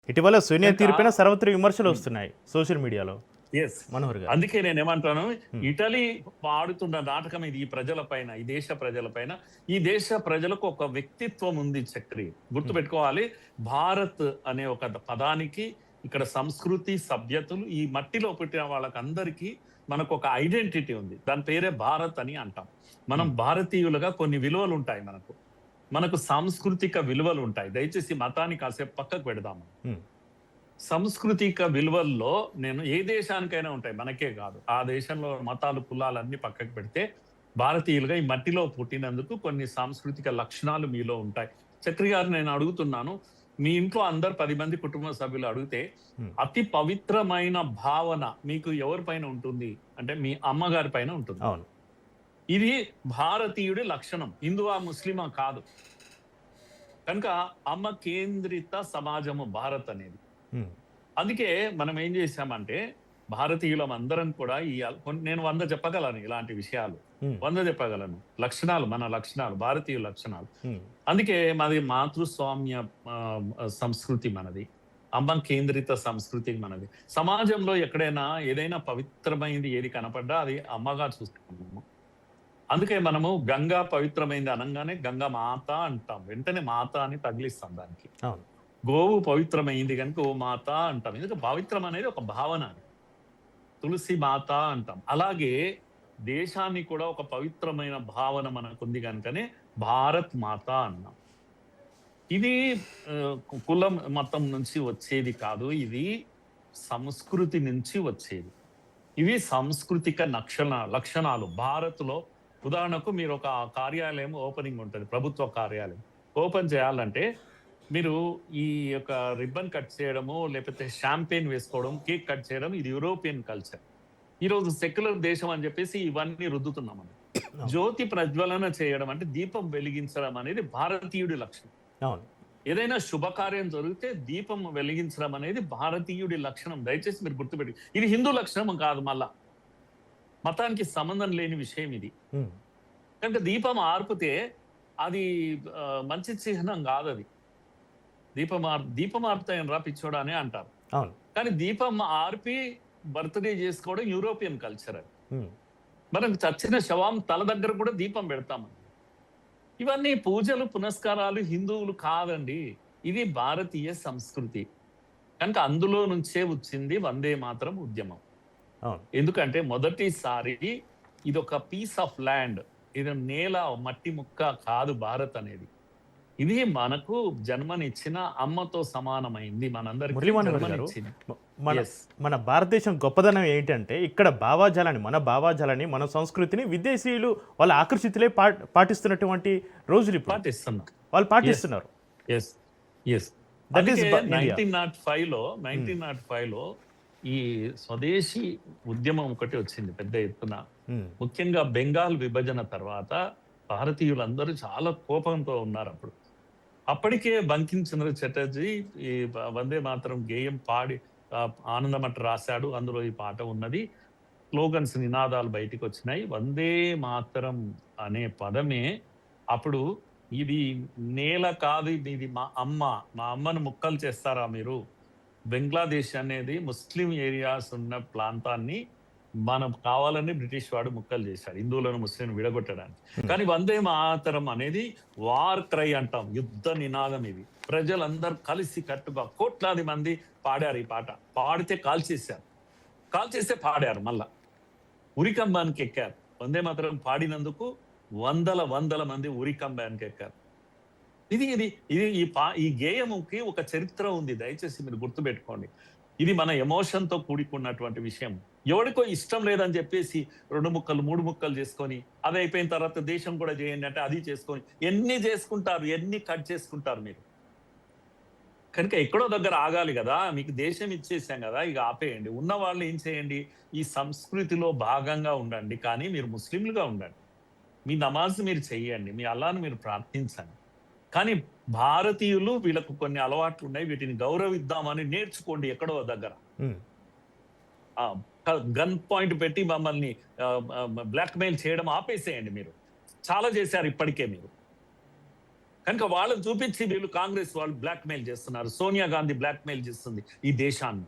ఇటీవల సోనియా కనుక తీరుపైన సర్వత్ర విమర్శలు వస్తున్నాయి సోషల్ మీడియాలో. ఎస్ మనోహర్ గారు. అందుకే నేనేమంటాను, హ్మ్. ఇటలీ ఆడుతున్న నాటకం ఇది, ఈ ప్రజల పైన, ఈ దేశ ప్రజల పైన. ఈ దేశ ప్రజలకు ఒక వ్యక్తిత్వం ఉంది చక్రి, హ్మ్. గుర్తుపెట్టుకోవాలి. భారత్ అనే ఒక పదానికి ఇక్కడ సంస్కృతి, సభ్యతలు, ఈ మట్టిలో పుట్టిన వాళ్ళకందరికీ మనకు ఒక ఐడెంటిటీ ఉంది. దాని పేరే భారత్ అని అంటాం. మనం హ్మ్. భారతీయులుగా కొన్ని విలువలు ఉంటాయి మనకు. మనకు సాంస్కృతిక విలువలు ఉంటాయి. దయచేసి మతాన్ని కాసేపు పక్కకు పెడదాము. హ్మ్. సాంస్కృతిక విలువల్లో నేను ఏ దేశానికైనా ఉంటాయి, మనకే కాదు. ఆ దేశంలో మతాలు, కులాలు అన్ని పక్కకు పెడితే భారతీయులుగా ఈ మట్టిలో పుట్టినందుకు కొన్ని సాంస్కృతిక లక్షణాలు మీలో ఉంటాయి. చక్రి గారు, నేను అడుగుతున్నాను, మీ ఇంట్లో అందరు 10 మంది కుటుంబ సభ్యులు అడిగితే హ్మ్. అతి పవిత్రమైన భావన మీకు ఎవరి పైన ఉంటుంది అంటే మీ అమ్మగారి పైన ఉంటుంది. అవును. ఇది భారతీయుడి లక్షణం, హిందువా ముస్లిమా కాదు. కనుక అమ్మ కేంద్రిత సమాజము భారత్ అనేది. హ్మ్. అందుకే మనం ఏం చేశామంటే, భారతీయులం అందరం కూడా నేను 100 చెప్పగలను ఇలాంటి విషయాలు. హ్మ్. 100 చెప్పగలను. లక్షణాలు, మన లక్షణాలు, భారతీయ లక్షణాలు. హ్మ్. అందుకే మాది మాతృస్వామ్య సంస్కృతి మనది. అమ్మ కేంద్రిత సంస్కృతి మనది. సమాజంలో ఎక్కడైనా ఏదైనా పవిత్రమైనది ఏది కనపడ్డా అది అమ్మగా చూస్తాము. అందుకే మనము గంగా పవిత్రమైంది అనంగానే గంగా మాత అంటాం. వెంటనే మాత అని తగిలిస్తాం దానికి. అవును. గోవు పవిత్రమైంది కనుక ఓ మాత అంటాం. ఎందుకంటే పవిత్రం అనేది ఒక భావన. తులసి మాత అంటాం. అలాగే దేశాన్ని కూడా ఒక పవిత్రమైన భావన మనకుంది కనుకనే భారత్ మాత అన్నాం. ఇది కులం, మతం నుంచి వచ్చేది కాదు. ఇది సంస్కృతి నుంచి వచ్చేది. ఇవి సాంస్కృతిక లక్షణాలు. భారత్‌లో ఉదాహరణకు మీరు ఒక కార్యాలయం ఓపెనింగ్ ఉంటది. ప్రభుత్వ కార్యాలయం. ఓపెన్ చేయాలంటే మీరు ఈ యొక్క రిబ్బన్ కట్ చేయడము, లేకపోతే షాంపెయిన్ వేసుకోవడం, కేక్ కట్ చేయడం ఇది యూరోపియన్ కల్చర్. ఈరోజు సెక్యులర్ దేశం అని చెప్పేసి ఇవన్నీ రుద్దుతున్నాం మనం. అవును. జ్యోతి ప్రజ్వలన చేయడం అంటే దీపం వెలిగించడం అనేది భారతీయుడి లక్షణం. అవును. ఏదైనా శుభకార్యం జరిగితే దీపం వెలిగించడం అనేది భారతీయుడి లక్షణం. దయచేసి మీరు గుర్తుపెట్టి, ఇది హిందూ లక్షణం కాదు, మళ్ళా మతానికి సంబంధం లేని విషయం ఇది. హ్మ్. కనుక దీపం ఆర్పితే అది మంచి చిహ్నం కాదది. దీపం ఆర్పుతాయని రా పిచ్చోడా అని అంటారు. అవును. కానీ దీపం ఆర్పి బర్త్‌డే చేసుకోవడం యూరోపియన్ కల్చర్ అది. హ్మ్. మనం చచ్చిన శవం తల దగ్గర కూడా దీపం పెడతాం. ఇవన్నీ పూజలు, పునస్కారాలు హిందువులు కాదండి. ఇది భారతీయ సంస్కృతి. కనుక అందులో నుంచే వచ్చింది వందే మాతరం ఉద్యమం. అవును. ఎందుకంటే మొదటిసారి ఇదొక పీస్ ఆఫ్ ల్యాండ్. ఇది నేల, మట్టి ముక్క కాదు భారత్ అనేది. ఇది మనకు జన్మనిచ్చిన అమ్మతో సమానమైంది. మనందరికీ మురళీమోహన్ గారు, జన్మనిచ్చింది. మన యెస్. మన భారతదేశం గొప్పదనం ఏంటంటే ఇక్కడ మన భావాజాలాన్ని, మన సంస్కృతిని విదేశీయులు వాళ్ళు ఆకర్షితులై పాటిస్తున్నటువంటి రోజులు ఇప్పుడు. పాటిస్తున్నాం. వాళ్ళు పాటిస్తున్నారు. యెస్. యెస్. దట్ ఈస్ అందుకే ఇండియా. 1905లో ఈ స్వదేశీ ఉద్యమం ఒకటి వచ్చింది పెద్ద ఎత్తున. హ్మ్. ముఖ్యంగా బెంగాల్ విభజన తర్వాత భారతీయులందరూ చాలా కోపంతో ఉన్నారు అప్పుడు. అప్పటికే బంకిం చంద్ర చటర్జీ ఈ వందే మాతరం గేయం పాడి ఆనందమఠ రాశాడు. అందులో ఈ పాట ఉన్నది. స్లోగన్స్, నినాదాలు బయటికి వచ్చినాయి. వందే మాతరం అనే పదమే అప్పుడు ఇది నేల కాదు, ఇది మా అమ్మ, మా అమ్మను ముక్కలు చేస్తారా మీరు? బంగ్లాదేశ్ అనేది ముస్లిం ఏరియాస్ ఉన్న ప్రాంతాన్ని మనం కావాలని బ్రిటిష్ వాడు ముక్కలు చేశాడు, హిందువులను ముస్లింలను విడగొట్టడానికి. కానీ వందే మాతరం అనేది వార్ క్రై అంటాం, యుద్ధ నినాదం. ఇది ప్రజలందరూ కలిసి కట్టుగా కోట్లాది మంది పాడారు ఈ పాట. పాడితే కాల్చేస్తే పాడారు. మళ్ళా ఉరికంబానికి ఎక్కారు. వందే మాతరం పాడినందుకు వందల మంది ఉరికంబానికి ఎక్కారు. ఇది ఇది ఇది ఈ గేయముకి ఒక చరిత్ర ఉంది. దయచేసి మీరు గుర్తుపెట్టుకోండి. ఇది మన ఎమోషన్ తో కూడుకున్నటువంటి విషయం. ఎవరికో ఇష్టం లేదని చెప్పేసి 2 ముక్కలు 3 ముక్కలు చేసుకొని అది అయిపోయిన తర్వాత దేశం కూడా చేయండి అంటే అది చేసుకొని ఎన్ని చేసుకుంటారు, ఎన్ని కట్ చేసుకుంటారు మీరు. కనుక ఎక్కడో దగ్గర ఆగాలి కదా. మీకు దేశం ఇచ్చేసాం కదా, ఇక ఆపేయండి. ఉన్న వాళ్ళు ఏం చేయండి, ఈ సంస్కృతిలో భాగంగా ఉండండి. కానీ మీరు ముస్లింలుగా ఉండండి. మీ నమాజ్ మీరు చెయ్యండి, మీ అల్లాను మీరు ప్రార్థించండి. కానీ భారతీయులు వీళ్ళకు కొన్ని అలవాట్లు ఉన్నాయి, వీటిని గౌరవిద్దామని నేర్చుకోండి ఎక్కడో దగ్గర. హ్మ్. గన్ పాయింట్ పెట్టి మమ్మల్ని బ్లాక్ మెయిల్ చేయడం ఆపేసేయండి. మీరు చాలా చేశారు ఇప్పటికే. మీరు కనుక వాళ్ళని చూపించి వీళ్ళు కాంగ్రెస్ వాళ్ళు బ్లాక్ మెయిల్ చేస్తున్నారు. సోనియా గాంధీ బ్లాక్ మెయిల్ చేస్తుంది ఈ దేశాన్ని.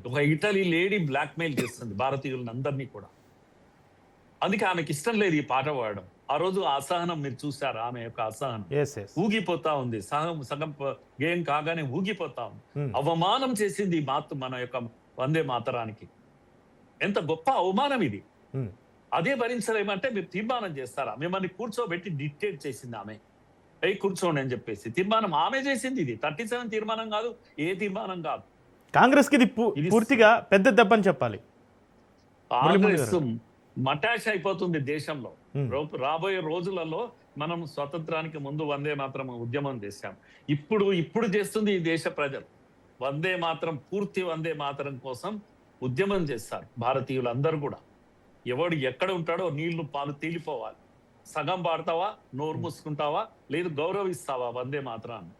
ఒక ఇటలీ లేడీ బ్లాక్ మెయిల్ చేస్తుంది భారతీయులను అందరినీ కూడా. అందుకే ఆమెకి ఇష్టం లేదు ఈ పాట పాడడం. ఆ రోజు అసహనం మీరు చూసారు, ఆమె యొక్క అసహనం ఊగిపోతా ఉంది. సగం గేయం కాగానే ఊగిపోతా ఉంది. అవమానం చేసింది ఈ మన యొక్క వందే మాతరానికి. ఎంత గొప్ప అవమానం ఇది. అదే భరించలేమంటే మీరు తీర్మానం చేస్తారా? మిమ్మల్ని కూర్చోబెట్టి డిక్టేట్ చేసింది ఆమె. కూర్చోండి అని చెప్పేసి తీర్మానం ఆమె చేసింది. ఇది 37 తీర్మానం కాదు, ఏ తీర్మానం కాదు. కాంగ్రెస్ కి ఇది పూర్తిగా పెద్ద దెబ్బని చెప్పాలి. కాంగ్రెస్ మటాష్ అయిపోతుంది దేశంలో. రాబోయే రోజులలో మనం స్వతంత్రానికి ముందు వందే మాత్రం ఉద్యమం చేశాం. ఇప్పుడు చేస్తుంది ఈ దేశ ప్రజలు. వందే మాత్రం, పూర్తి వందే మాత్రం కోసం ఉద్యమం చేస్తారు భారతీయులందరూ కూడా. ఎవడు ఎక్కడ ఉంటాడో నీళ్లు పాలు తేలిపోవాలి. సగం పాడతావా, నోరు మూసుకుంటావా, లేదు గౌరవిస్తావా వందే మాత్రాన్ని.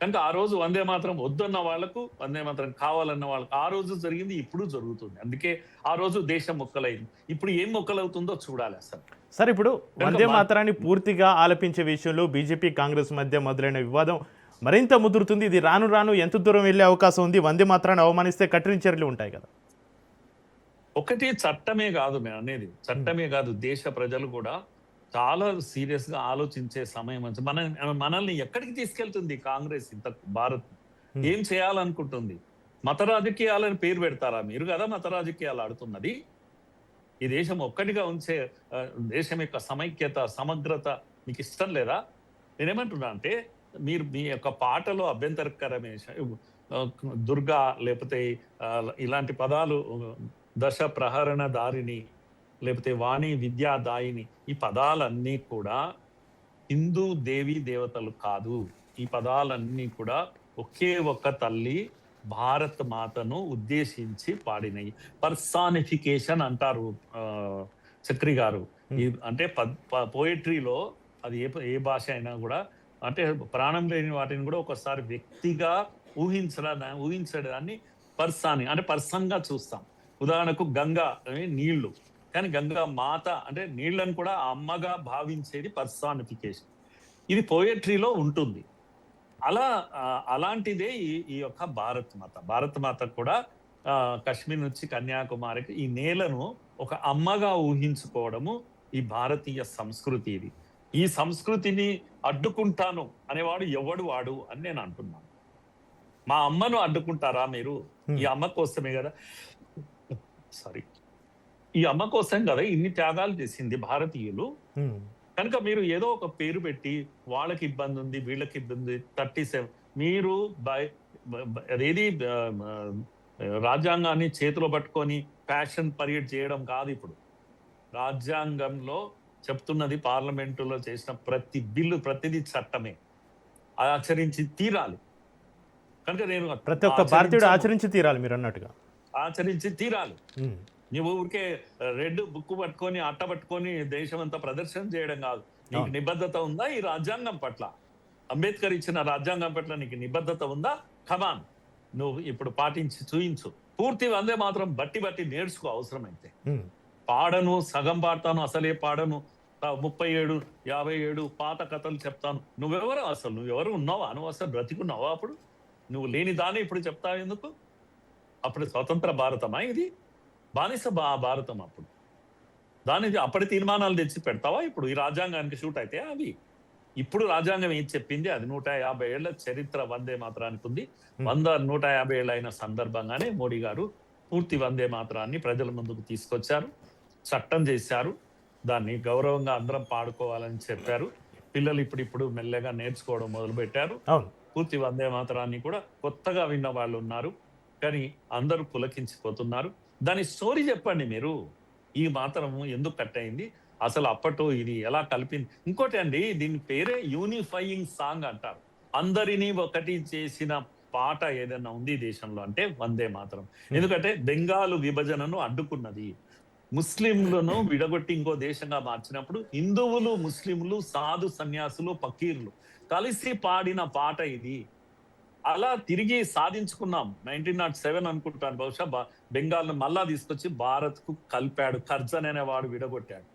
కనుక ఆ రోజు వందే మాత్రం వద్దన్న వాళ్లకు వందే మాత్రం కావాలన్న వాళ్ళకు ఆ రోజు జరిగింది, ఇప్పుడు జరుగుతుంది. అందుకే ఆ రోజు దేశం మొక్కలైంది. ఇప్పుడు ఏం మొక్కలవుతుందో చూడాలి అసలు. సార్, ఇప్పుడు వందే మాత్రాన్ని పూర్తిగా ఆలపించే విషయంలో బీజేపీ కాంగ్రెస్ మధ్య మొదలైన వివాదం మరింత ముదురుతుంది. ఇది రాను రాను ఎంత దూరం వెళ్లే అవకాశం ఉంది? వందే మాత్రాన్ని అవమానిస్తే కఠిన చర్యలు ఉంటాయి కదా. ఒకటి చట్టమే కాదు మేము అనేది, చట్టమే కాదు, దేశ ప్రజలు కూడా చాలా సీరియస్ గా ఆలోచించే సమయం. మనల్ని ఎక్కడికి తీసుకెళ్తుంది కాంగ్రెస్? ఇంత భారత్ ఏం చేయాలనుకుంటుంది? మత రాజకీయాలని పేరు పెడతారా మీరు? కదా మత రాజకీయాలు ఆడుతున్నది. ఈ దేశం ఒక్కటిగా ఉంచే దేశం యొక్క సమైక్యత, సమగ్రత మీకు ఇష్టం లేదా? నేనేమంటున్నా అంటే, మీరు మీ యొక్క పాటలో అభ్యంతరకరమే దుర్గా లేకపోతే ఇలాంటి పదాలు, దశ ప్రహరణ దారిని లేకపోతే వాణి విద్యాదాయిని, ఈ పదాలన్నీ కూడా హిందూ దేవీ దేవతలు కాదు. ఈ పదాలన్నీ కూడా ఒకే ఒక్క తల్లి భారత్ మాతను ఉద్దేశించి పాడినవి. పర్సానిఫికేషన్ అంటారు చక్రి గారు. అంటే పోయిట్రీలో అది ఏ భాష అయినా కూడా, అంటే ప్రాణం లేని వాటిని కూడా ఒకసారి వ్యక్తిగా ఊహించడాన్ని పర్సాని అంటే పర్సన్గా చూస్తాం. ఉదాహరణకు గంగా నీళ్లు, కానీ గంగా మాత అంటే నీళ్లను కూడా అమ్మగా భావించేది పర్సానిఫికేషన్. ఇది పోయట్రీలో ఉంటుంది. అలాంటిదే ఈ యొక్క భారత్ మాత కూడా కాశ్మీర్ నుంచి కన్యాకుమారికి ఈ నేలను ఒక అమ్మగా ఊహించుకోవడము ఈ భారతీయ సంస్కృతి. ఇది ఈ సంస్కృతిని అడ్డుకుంటాను అనేవాడు ఎవడు వాడు అని నేను అంటున్నాను. మా అమ్మను అడ్డుకుంటారా మీరు? ఈ అమ్మ కోసమే కదా, ఈ అమ్మ కోసం కదా ఇన్ని త్యాగాలు చేసింది భారతీయులు. కనుక మీరు ఏదో ఒక పేరు పెట్టి వాళ్ళకి ఇబ్బంది ఉంది, వీళ్ళకి ఇబ్బంది 37 మీరు అదేది రాజ్యాంగాన్ని చేతిలో పట్టుకొని ఫ్యాషన్ పరేడ్ చేయడం కాదు. ఇప్పుడు రాజ్యాంగంలో చెప్తున్నది, పార్లమెంటులో చేసిన ప్రతి బిల్లు, ప్రతిదీ చట్టమే, ఆచరించి తీరాలి. కనుక నేను ప్రతి ఒక్క భారతీయుడు ఆచరించి తీరాలి, మీరు అన్నట్టుగా ఆచరించి తీరాలి. నువ్వు ఊరికే రెడ్ బుక్ పట్టుకొని అట్ట పట్టుకొని దేశం అంతా ప్రదర్శన చేయడం కాదు. నీకు నిబద్ధత ఉందా ఈ రాజ్యాంగం పట్ల? అంబేద్కర్ ఇచ్చిన రాజ్యాంగం పట్ల నీకు నిబద్ధత ఉందా? కమాన్, నువ్వు ఇప్పుడు పాటించి చూయించు. పూర్తి వందే మాత్రం బట్టి నేర్చుకో. అవసరమైతే పాడను, సగం పాడతాను, అసలే పాడను, 37, 57 పాత కథలు చెప్తాను. నువ్వెవరు అసలు? నువ్వెవరు ఉన్నావా? నువ్వు అసలు బ్రతికున్నావా? అప్పుడు నువ్వు లేని దాన్ని ఇప్పుడు చెప్తావు ఎందుకు? అప్పుడు స్వతంత్ర భారతమా ఇది? బానిస భారతం. అప్పుడు అప్పటి తీర్మానాలు తెచ్చి పెడతావా? ఇప్పుడు ఈ రాజ్యాంగానికి షూట్ అయితే అవి ఇప్పుడు రాజ్యాంగం ఏం చెప్పింది? అది 150 ఏళ్ల చరిత్ర వందే మాత్రానికి ఉంది. 150 ఏళ్ళు అయిన సందర్భంగానే మోడీ గారు పూర్తి వందే మాత్రాన్ని ప్రజల ముందుకు తీసుకొచ్చారు, చట్టం చేశారు. దాన్ని గౌరవంగా అందరం పాడుకోవాలని చెప్పారు. పిల్లలు ఇప్పుడు మెల్లగా నేర్చుకోవడం మొదలు పెట్టారు. పూర్తి వందే మాత్రాన్ని కూడా కొత్తగా విన్న వాళ్ళు ఉన్నారు, కానీ అందరూ పులకించిపోతున్నారు. దాని స్టోరీ చెప్పండి మీరు. ఈ మాత్రము ఎందుకు కట్ అయింది అసలు? అప్పట్లో ఇది ఎలా కలిపింది? ఇంకోటి అండి, దీని పేరే యూనిఫైయింగ్ సాంగ్ అంటారు. అందరినీ ఒకటి చేసిన పాట ఏదైనా ఉంది దేశంలో అంటే వందే మాత్రం. ఎందుకంటే బెంగాల్ విభజనను అడ్డుకున్నది. ముస్లింలను విడగొట్టి ఇంకో దేశంగా మార్చినప్పుడు హిందువులు, ముస్లింలు, సాధు సన్యాసులు, ఫకీర్లు కలిసి పాడిన పాట ఇది. అలా తిరిగి సాధించుకున్నాం. 1907 అనుకుంటాను బహుశా. బెంగాల్ను మళ్ళా తీసుకొచ్చి భారత్ కు కలిపాడు. కర్జన్ అనేవాడు విడగొట్టాడు.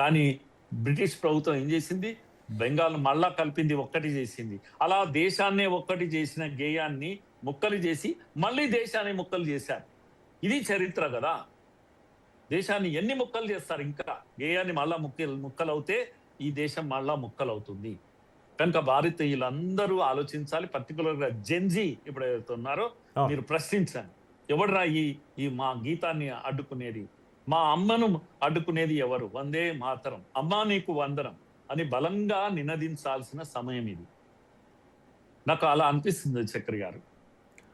కానీ బ్రిటిష్ ప్రభుత్వం ఏం చేసింది? బెంగాల్ మళ్ళా కలిపింది, ఒక్కటి చేసింది. అలా దేశాన్నే ఒక్కటి చేసిన గేయాన్ని ముక్కలు చేసి మళ్ళీ దేశాన్ని ముక్కలు చేశారు. ఇది చరిత్ర కదా. దేశాన్ని ఎన్ని ముక్కలు చేస్తారు? ఇంకా గేయాన్ని మళ్ళా ముక్కలవుతే ఈ దేశం మళ్ళా ముక్కలవుతుంది. కనుక భారతీయులందరూ ఆలోచించాలి. పర్టికులర్ గా జెన్జీ ఇప్పుడు ఎవరైతే ఉన్నారో మీరు ప్రశ్నించండి. ఎవడురా ఈ మా గీతాన్ని అడ్డుకునేది, మా అమ్మను అడ్డుకునేది ఎవరు? వందే మాతరం, అమ్మా నీకు వందనం అని బలంగా నినదించాల్సిన సమయం ఇది. నాకు అలా అనిపిస్తుంది చక్రి గారు.